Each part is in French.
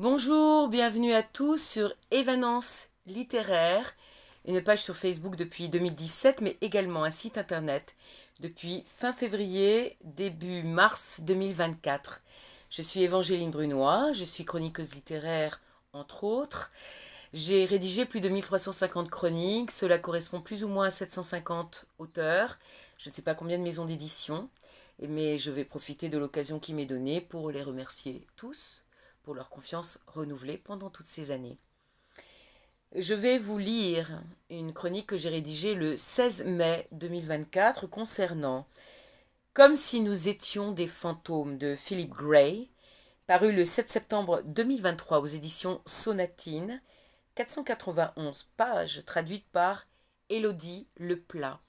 Bonjour, bienvenue à tous sur Évanence littéraire, une page sur Facebook depuis 2017, mais également un site internet depuis fin février, début mars 2024. Je suis Évangéline Brunois, je suis chroniqueuse littéraire entre autres. J'ai rédigé plus de 1350 chroniques, cela correspond plus ou moins à 750 auteurs. Je ne sais pas combien de maisons d'édition, mais je vais profiter de l'occasion qui m'est donnée pour les remercier tous pour leur confiance renouvelée pendant toutes ces années. Je vais vous lire une chronique que j'ai rédigée le 16 mai 2024 concernant Comme si nous étions des fantômes de Philip Gray, paru le 7 septembre 2023 aux éditions Sonatine, 491 pages traduites par Élodie Leplat.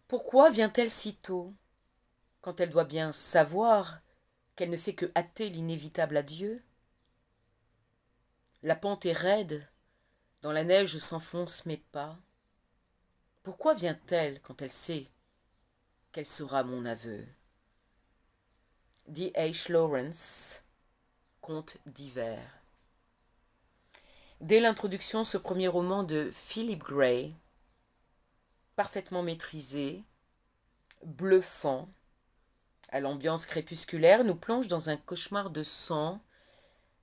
Pourquoi vient-elle si tôt, quand elle doit bien savoir qu'elle ne fait que hâter l'inévitable adieu? La pente est raide, dans la neige s'enfoncent mes pas. Pourquoi vient-elle quand elle sait quel sera mon aveu? D. H. Lawrence, Contes d'hiver. Dès l'introduction, ce premier roman de Philip Gray, parfaitement maîtrisé, bluffant, à l'ambiance crépusculaire, nous plonge dans un cauchemar de sang,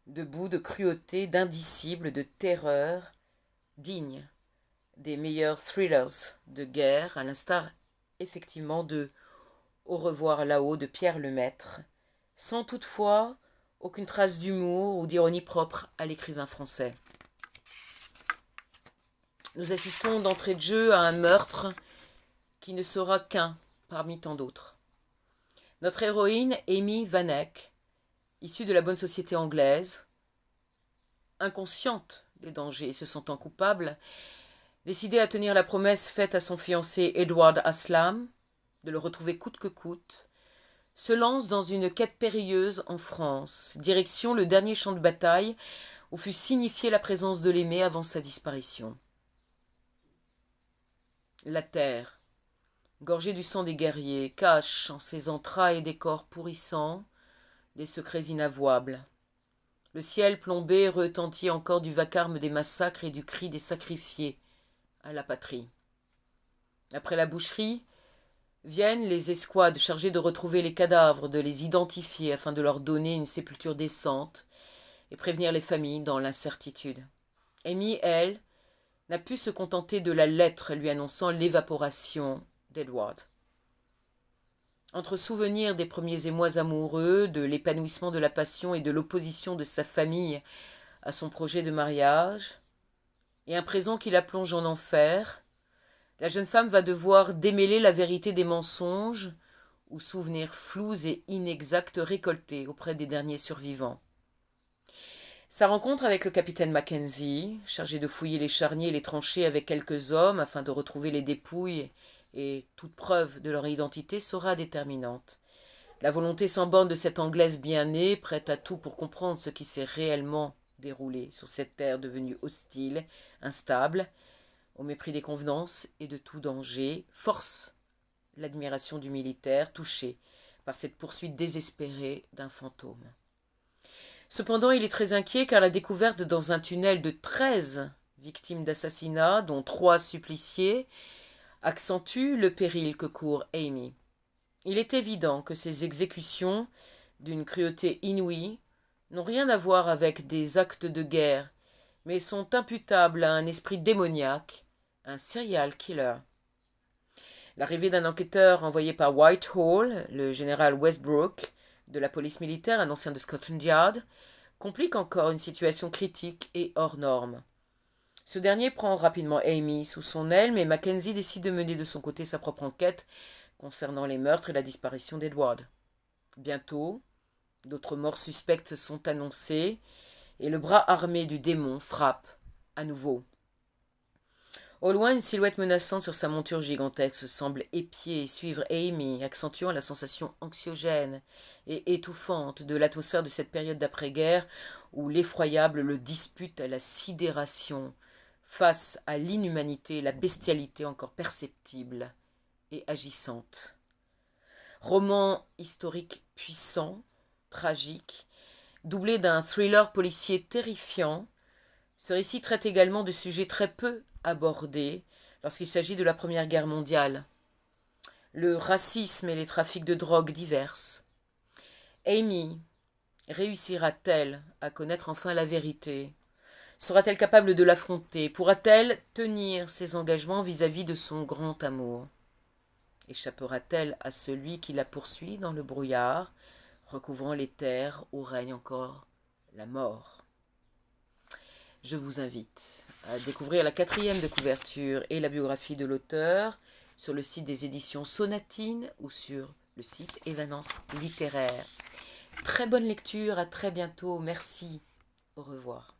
de boue, de cruauté, d'indicible, de terreur, digne des meilleurs thrillers de guerre, à l'instar effectivement de Au revoir là-haut de Pierre Lemaître, sans toutefois aucune trace d'humour ou d'ironie propre à l'écrivain français. Nous assistons d'entrée de jeu à un meurtre qui ne sera qu'un parmi tant d'autres. Notre héroïne, Amy Vanek, issue de la bonne société anglaise, inconsciente des dangers et se sentant coupable, décidée à tenir la promesse faite à son fiancé Edward Aslam de le retrouver coûte que coûte, se lance dans une quête périlleuse en France, direction le dernier champ de bataille où fut signifiée la présence de l'aimé avant sa disparition. La terre, gorgée du sang des guerriers, cache en ses entrailles des corps pourrissants, des secrets inavouables. Le ciel plombé retentit encore du vacarme des massacres et du cri des sacrifiés à la patrie. Après la boucherie, viennent les escouades chargées de retrouver les cadavres, de les identifier afin de leur donner une sépulture décente et prévenir les familles dans l'incertitude. Amy, elle, n'a pu se contenter de la lettre lui annonçant l'évaporation d'Edward. Entre souvenirs des premiers émois amoureux, de l'épanouissement de la passion et de l'opposition de sa famille à son projet de mariage, et un présent qui la plonge en enfer, la jeune femme va devoir démêler la vérité des mensonges ou souvenirs flous et inexacts récoltés auprès des derniers survivants. Sa rencontre avec le capitaine Mackenzie, chargé de fouiller les charniers et les tranchées avec quelques hommes afin de retrouver les dépouilles et toute preuve de leur identité, sera déterminante. La volonté sans borne de cette Anglaise bien née, prête à tout pour comprendre ce qui s'est réellement déroulé sur cette terre devenue hostile, instable, au mépris des convenances et de tout danger, force l'admiration du militaire touché par cette poursuite désespérée d'un fantôme. Cependant, il est très inquiet car la découverte dans un tunnel de 13 victimes d'assassinat, dont 3 suppliciés, accentue le péril que court Amy. Il est évident que ces exécutions, d'une cruauté inouïe, n'ont rien à voir avec des actes de guerre, mais sont imputables à un esprit démoniaque, un serial killer. L'arrivée d'un enquêteur envoyé par Whitehall, le général Westbrook, de la police militaire, un ancien de Scotland Yard, complique encore une situation critique et hors norme. Ce dernier prend rapidement Amy sous son aile, mais Mackenzie décide de mener de son côté sa propre enquête concernant les meurtres et la disparition d'Edward. Bientôt, d'autres morts suspectes sont annoncées, et le bras armé du démon frappe à nouveau. Au loin, une silhouette menaçante sur sa monture gigantesque semble épier et suivre Amy, accentuant la sensation anxiogène et étouffante de l'atmosphère de cette période d'après-guerre où l'effroyable le dispute à la sidération face à l'inhumanité et la bestialité encore perceptible et agissante. Roman historique puissant, tragique, doublé d'un thriller policier terrifiant, ce récit traite également de sujets très peu abordés lorsqu'il s'agit de la Première Guerre mondiale. Le racisme et les trafics de drogue diverses. Amy réussira-t-elle à connaître enfin la vérité? Sera-t-elle capable de l'affronter? Pourra-t-elle tenir ses engagements vis-à-vis de son grand amour? Échappera-t-elle à celui qui la poursuit dans le brouillard, recouvrant les terres où règne encore la mort? Je vous invite à découvrir la 4e de couverture et la biographie de l'auteur sur le site des éditions Sonatine ou sur le site Évanence Littéraire. Très bonne lecture, à très bientôt, merci, au revoir.